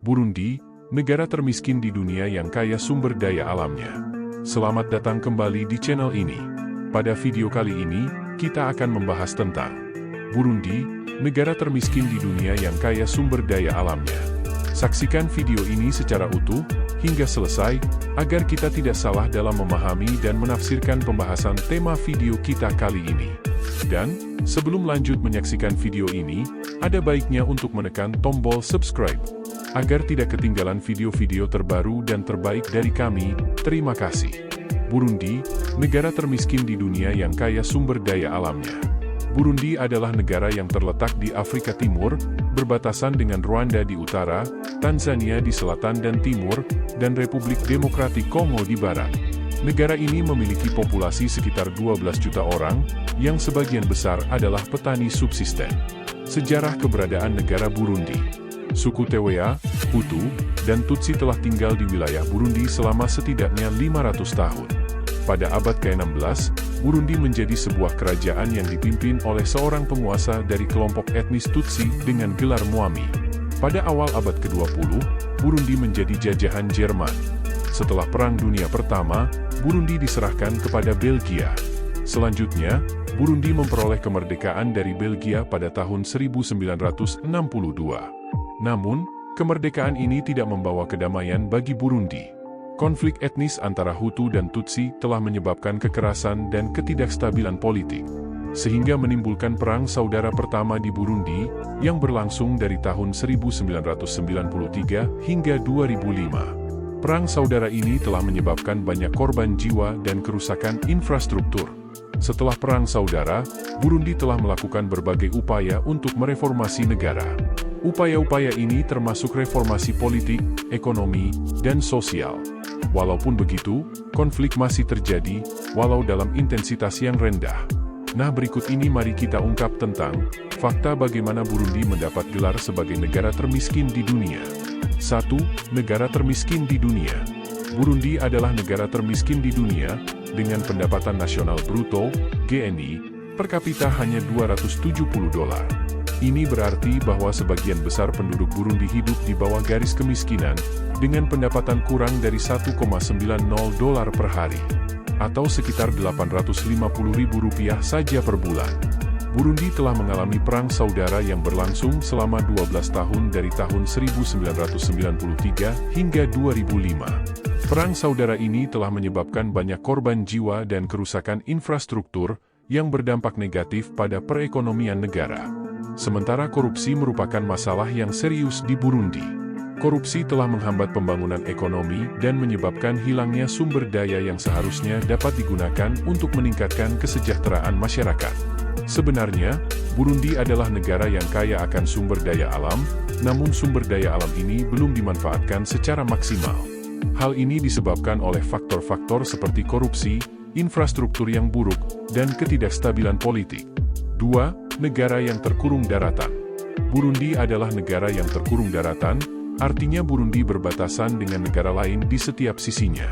Burundi, negara termiskin di dunia yang kaya sumber daya alamnya. Selamat datang kembali di channel ini. Pada video kali ini, kita akan membahas tentang Burundi, negara termiskin di dunia yang kaya sumber daya alamnya. Saksikan video ini secara utuh hingga selesai, agar kita tidak salah dalam memahami dan menafsirkan pembahasan tema video kita kali ini. Dan, sebelum lanjut menyaksikan video ini, ada baiknya untuk menekan tombol subscribe, agar tidak ketinggalan video-video terbaru dan terbaik dari kami. Terima kasih. Burundi, negara termiskin di dunia yang kaya sumber daya alamnya. Burundi adalah negara yang terletak di Afrika Timur, berbatasan dengan Rwanda di utara, Tanzania di selatan dan timur, dan Republik Demokratik Kongo di barat. Negara ini memiliki populasi sekitar 12 juta orang, yang sebagian besar adalah petani subsisten. Sejarah keberadaan negara Burundi. Suku Tewa, Hutu, dan Tutsi telah tinggal di wilayah Burundi selama setidaknya 500 tahun. Pada abad ke-16, Burundi menjadi sebuah kerajaan yang dipimpin oleh seorang penguasa dari kelompok etnis Tutsi dengan gelar Mwami. Pada awal abad ke-20, Burundi menjadi jajahan Jerman. Setelah Perang Dunia Pertama, Burundi diserahkan kepada Belgia. Selanjutnya, Burundi memperoleh kemerdekaan dari Belgia pada tahun 1962. Namun, kemerdekaan ini tidak membawa kedamaian bagi Burundi. Konflik etnis antara Hutu dan Tutsi telah menyebabkan kekerasan dan ketidakstabilan politik, sehingga menimbulkan Perang Saudara Pertama di Burundi, yang berlangsung dari tahun 1993 hingga 2005. Perang Saudara ini telah menyebabkan banyak korban jiwa dan kerusakan infrastruktur. Setelah Perang Saudara, Burundi telah melakukan berbagai upaya untuk mereformasi negara. Upaya-upaya ini termasuk reformasi politik, ekonomi, dan sosial. Walaupun begitu, konflik masih terjadi, walau dalam intensitas yang rendah. Nah, berikut ini mari kita ungkap tentang fakta bagaimana Burundi mendapat gelar sebagai negara termiskin di dunia. 1. Negara termiskin di dunia. Burundi adalah negara termiskin di dunia, dengan pendapatan nasional bruto, GNI, per kapita hanya $270. Ini berarti bahwa sebagian besar penduduk Burundi hidup di bawah garis kemiskinan, dengan pendapatan kurang dari $1,90 per hari, atau sekitar Rp850.000 saja per bulan. Burundi telah mengalami Perang Saudara yang berlangsung selama 12 tahun dari tahun 1993 hingga 2005. Perang Saudara ini telah menyebabkan banyak korban jiwa dan kerusakan infrastruktur, yang berdampak negatif pada perekonomian negara. Sementara korupsi merupakan masalah yang serius di Burundi. Korupsi telah menghambat pembangunan ekonomi dan menyebabkan hilangnya sumber daya yang seharusnya dapat digunakan untuk meningkatkan kesejahteraan masyarakat. Sebenarnya, Burundi adalah negara yang kaya akan sumber daya alam, namun sumber daya alam ini belum dimanfaatkan secara maksimal. Hal ini disebabkan oleh faktor-faktor seperti korupsi, infrastruktur yang buruk, dan ketidakstabilan politik. 2. Negara yang terkurung daratan. Burundi adalah negara yang terkurung daratan, artinya Burundi berbatasan dengan negara lain di setiap sisinya.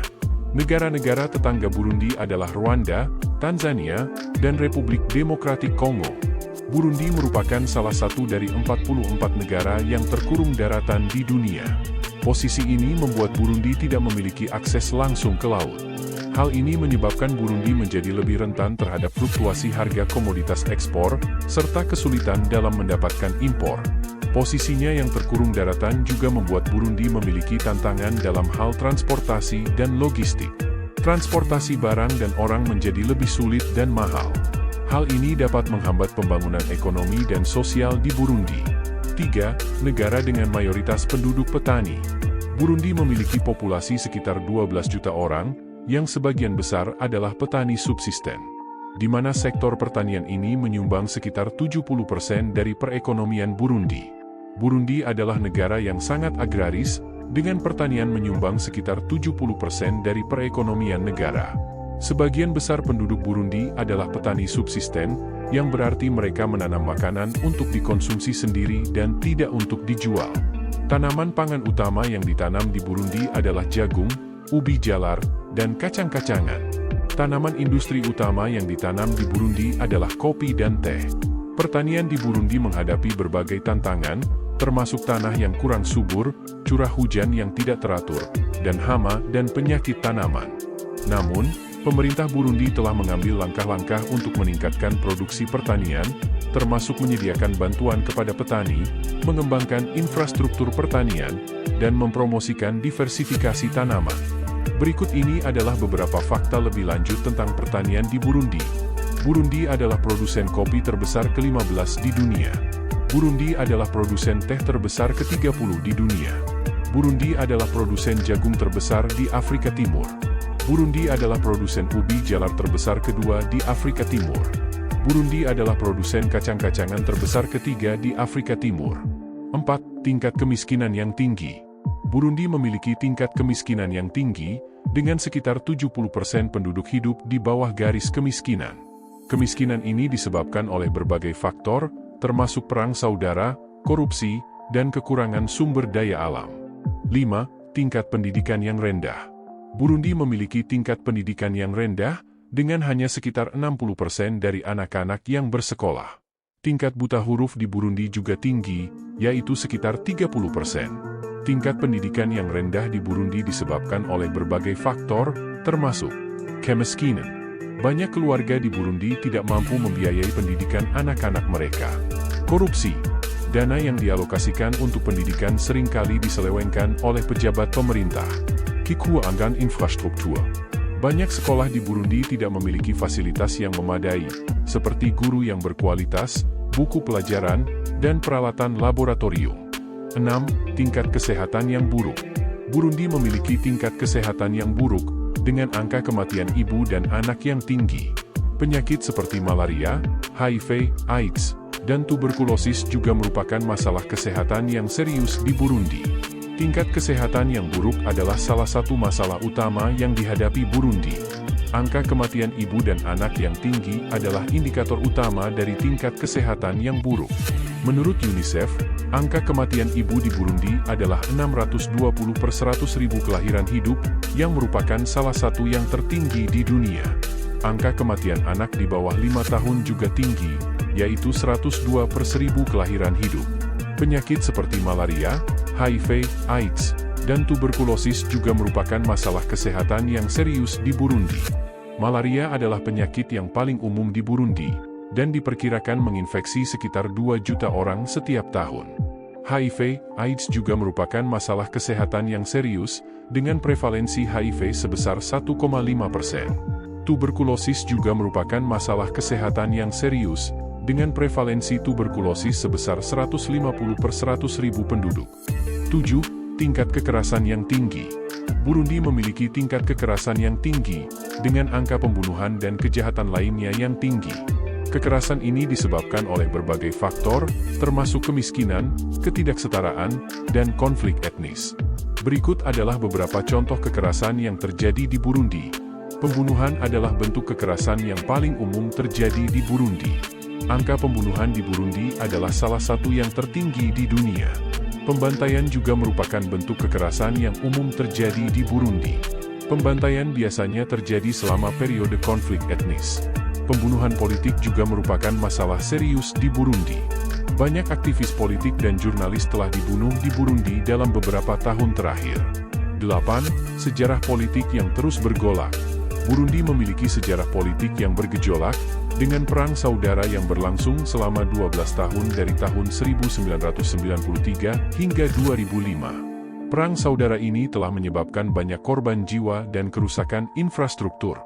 Negara-negara tetangga Burundi adalah Rwanda, Tanzania, dan Republik Demokratik Kongo. Burundi merupakan salah satu dari 44 negara yang terkurung daratan di dunia. Posisi ini membuat Burundi tidak memiliki akses langsung ke laut. Hal ini menyebabkan Burundi menjadi lebih rentan terhadap fluktuasi harga komoditas ekspor, serta kesulitan dalam mendapatkan impor. Posisinya yang terkurung daratan juga membuat Burundi memiliki tantangan dalam hal transportasi dan logistik. Transportasi barang dan orang menjadi lebih sulit dan mahal. Hal ini dapat menghambat pembangunan ekonomi dan sosial di Burundi. 3. Negara dengan mayoritas penduduk petani. Burundi memiliki populasi sekitar 12 juta orang, yang sebagian besar adalah petani subsisten, di mana sektor pertanian ini menyumbang sekitar 70% dari perekonomian Burundi. Burundi adalah negara yang sangat agraris, dengan pertanian menyumbang sekitar 70% dari perekonomian negara. Sebagian besar penduduk Burundi adalah petani subsisten, yang berarti mereka menanam makanan untuk dikonsumsi sendiri dan tidak untuk dijual. Tanaman pangan utama yang ditanam di Burundi adalah jagung, ubi jalar, dan kacang-kacangan. Tanaman industri utama yang ditanam di Burundi adalah kopi dan teh. Pertanian di Burundi menghadapi berbagai tantangan, termasuk tanah yang kurang subur, curah hujan yang tidak teratur, dan hama dan penyakit tanaman. Namun, pemerintah Burundi telah mengambil langkah-langkah untuk meningkatkan produksi pertanian, termasuk menyediakan bantuan kepada petani, mengembangkan infrastruktur pertanian, dan mempromosikan diversifikasi tanaman. Berikut ini adalah beberapa fakta lebih lanjut tentang pertanian di Burundi. Burundi adalah produsen kopi terbesar ke-15 di dunia. Burundi adalah produsen teh terbesar ke-30 di dunia. Burundi adalah produsen jagung terbesar di Afrika Timur. Burundi adalah produsen ubi jalar terbesar kedua di Afrika Timur. Burundi adalah produsen kacang-kacangan terbesar ketiga di Afrika Timur. 4. Tingkat kemiskinan yang tinggi. Burundi memiliki tingkat kemiskinan yang tinggi, dengan sekitar 70% penduduk hidup di bawah garis kemiskinan. Kemiskinan ini disebabkan oleh berbagai faktor, termasuk perang saudara, korupsi, dan kekurangan sumber daya alam. 5. Tingkat pendidikan yang rendah. Burundi memiliki tingkat pendidikan yang rendah, dengan hanya sekitar 60% dari anak-anak yang bersekolah. Tingkat buta huruf di Burundi juga tinggi, yaitu sekitar 30%. Tingkat pendidikan yang rendah di Burundi disebabkan oleh berbagai faktor, termasuk kemiskinan. Banyak keluarga di Burundi tidak mampu membiayai pendidikan anak-anak mereka. Korupsi. Dana yang dialokasikan untuk pendidikan seringkali diselewengkan oleh pejabat pemerintah. Kekurangan infrastruktur. Banyak sekolah di Burundi tidak memiliki fasilitas yang memadai, seperti guru yang berkualitas, buku pelajaran, dan peralatan laboratorium. 6. Tingkat kesehatan yang buruk. Burundi memiliki tingkat kesehatan yang buruk, dengan angka kematian ibu dan anak yang tinggi. Penyakit seperti malaria, HIV, AIDS, dan tuberkulosis juga merupakan masalah kesehatan yang serius di Burundi. Tingkat kesehatan yang buruk adalah salah satu masalah utama yang dihadapi Burundi. Angka kematian ibu dan anak yang tinggi adalah indikator utama dari tingkat kesehatan yang buruk. Menurut UNICEF, angka kematian ibu di Burundi adalah 620 per 100.000 kelahiran hidup, yang merupakan salah satu yang tertinggi di dunia. Angka kematian anak di bawah 5 tahun juga tinggi, yaitu 102 per 1.000 kelahiran hidup. Penyakit seperti malaria, HIV, AIDS, dan tuberkulosis juga merupakan masalah kesehatan yang serius di Burundi. Malaria adalah penyakit yang paling umum di Burundi, dan diperkirakan menginfeksi sekitar 2 juta orang setiap tahun. HIV, AIDS juga merupakan masalah kesehatan yang serius, dengan prevalensi HIV sebesar 1,5%. Tuberkulosis juga merupakan masalah kesehatan yang serius, dengan prevalensi tuberkulosis sebesar 150 per 100.000 penduduk. 7. Tingkat kekerasan yang tinggi. Burundi memiliki tingkat kekerasan yang tinggi, dengan angka pembunuhan dan kejahatan lainnya yang tinggi. Kekerasan ini disebabkan oleh berbagai faktor, termasuk kemiskinan, ketidaksetaraan, dan konflik etnis. Berikut adalah beberapa contoh kekerasan yang terjadi di Burundi. Pembunuhan adalah bentuk kekerasan yang paling umum terjadi di Burundi. Angka pembunuhan di Burundi adalah salah satu yang tertinggi di dunia. Pembantaian juga merupakan bentuk kekerasan yang umum terjadi di Burundi. Pembantaian biasanya terjadi selama periode konflik etnis. Pembunuhan politik juga merupakan masalah serius di Burundi. Banyak aktivis politik dan jurnalis telah dibunuh di Burundi dalam beberapa tahun terakhir. 8. Sejarah politik yang terus bergolak. Burundi memiliki sejarah politik yang bergejolak, dengan perang saudara yang berlangsung selama 12 tahun dari tahun 1993 hingga 2005. Perang saudara ini telah menyebabkan banyak korban jiwa dan kerusakan infrastruktur.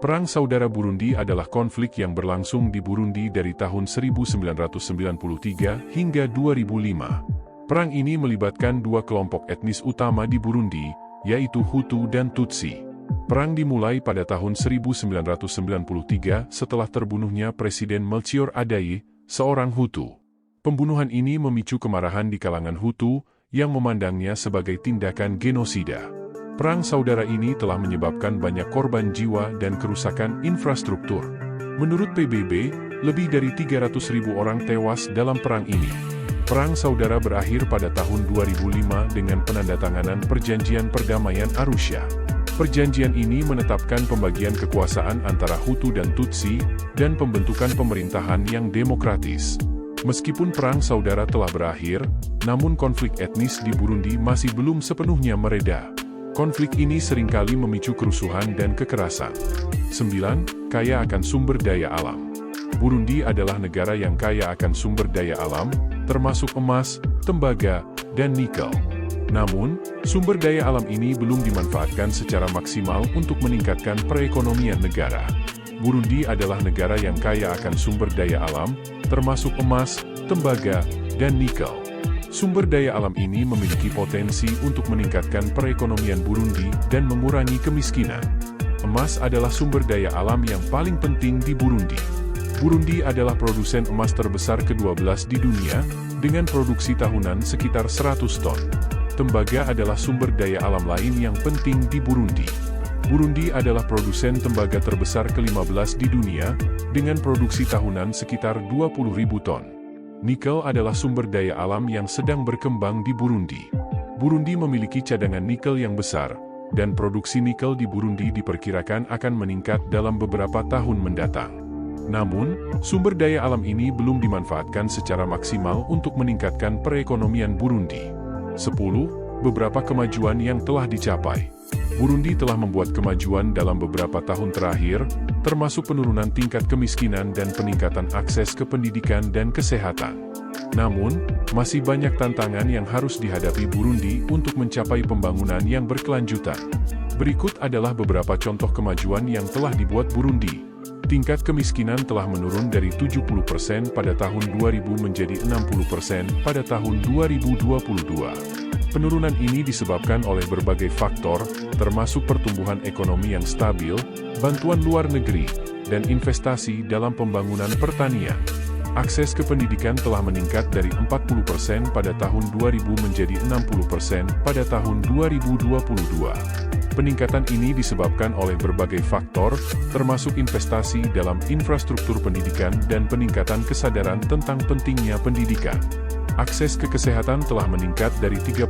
Perang saudara Burundi adalah konflik yang berlangsung di Burundi dari tahun 1993 hingga 2005. Perang ini melibatkan 2 kelompok etnis utama di Burundi, yaitu Hutu dan Tutsi. Perang dimulai pada tahun 1993 setelah terbunuhnya Presiden Melchior Adaye, seorang Hutu. Pembunuhan ini memicu kemarahan di kalangan Hutu, yang memandangnya sebagai tindakan genosida. Perang saudara ini telah menyebabkan banyak korban jiwa dan kerusakan infrastruktur. Menurut PBB, lebih dari 300.000 orang tewas dalam perang ini. Perang saudara berakhir pada tahun 2005 dengan penandatanganan Perjanjian Perdamaian Arusha. Perjanjian ini menetapkan pembagian kekuasaan antara Hutu dan Tutsi, dan pembentukan pemerintahan yang demokratis. Meskipun perang saudara telah berakhir, namun konflik etnis di Burundi masih belum sepenuhnya mereda. Konflik ini seringkali memicu kerusuhan dan kekerasan. 9. Kaya akan sumber daya alam. Burundi adalah negara yang kaya akan sumber daya alam, termasuk emas, tembaga, dan nikel. Namun, sumber daya alam ini belum dimanfaatkan secara maksimal untuk meningkatkan perekonomian negara. Burundi adalah negara yang kaya akan sumber daya alam, termasuk emas, tembaga, dan nikel. Sumber daya alam ini memiliki potensi untuk meningkatkan perekonomian Burundi dan mengurangi kemiskinan. Emas adalah sumber daya alam yang paling penting di Burundi. Burundi adalah produsen emas terbesar ke-12 di dunia, dengan produksi tahunan sekitar 100 ton. Tembaga adalah sumber daya alam lain yang penting di Burundi. Burundi adalah produsen tembaga terbesar ke-15 di dunia, dengan produksi tahunan sekitar 20.000 ton. Nikel adalah sumber daya alam yang sedang berkembang di Burundi. Burundi memiliki cadangan nikel yang besar, dan produksi nikel di Burundi diperkirakan akan meningkat dalam beberapa tahun mendatang. Namun, sumber daya alam ini belum dimanfaatkan secara maksimal untuk meningkatkan perekonomian Burundi. 10. Beberapa kemajuan yang telah dicapai. Burundi telah membuat kemajuan dalam beberapa tahun terakhir, termasuk penurunan tingkat kemiskinan dan peningkatan akses ke pendidikan dan kesehatan. Namun, masih banyak tantangan yang harus dihadapi Burundi untuk mencapai pembangunan yang berkelanjutan. Berikut adalah beberapa contoh kemajuan yang telah dibuat Burundi. Tingkat kemiskinan telah menurun dari 70% pada tahun 2000 menjadi 60% pada tahun 2022. Penurunan ini disebabkan oleh berbagai faktor, termasuk pertumbuhan ekonomi yang stabil, bantuan luar negeri, dan investasi dalam pembangunan pertanian. Akses ke pendidikan telah meningkat dari 40% pada tahun 2000 menjadi 60% pada tahun 2022. Peningkatan ini disebabkan oleh berbagai faktor, termasuk investasi dalam infrastruktur pendidikan dan peningkatan kesadaran tentang pentingnya pendidikan. Akses ke kesehatan telah meningkat dari 30%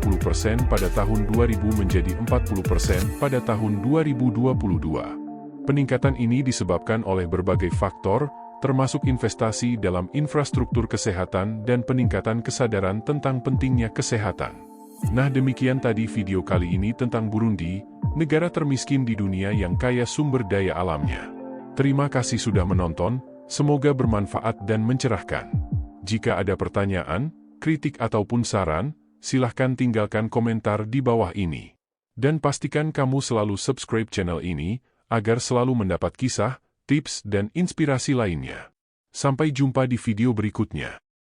pada tahun 2000 menjadi 40% pada tahun 2022. Peningkatan ini disebabkan oleh berbagai faktor, termasuk investasi dalam infrastruktur kesehatan dan peningkatan kesadaran tentang pentingnya kesehatan. Nah, demikian tadi video kali ini tentang Burundi, negara termiskin di dunia yang kaya sumber daya alamnya. Terima kasih sudah menonton, semoga bermanfaat dan mencerahkan. Jika ada pertanyaan, kritik ataupun saran, silahkan tinggalkan komentar di bawah ini. Dan pastikan kamu selalu subscribe channel ini, agar selalu mendapat kisah, tips dan inspirasi lainnya. Sampai jumpa di video berikutnya.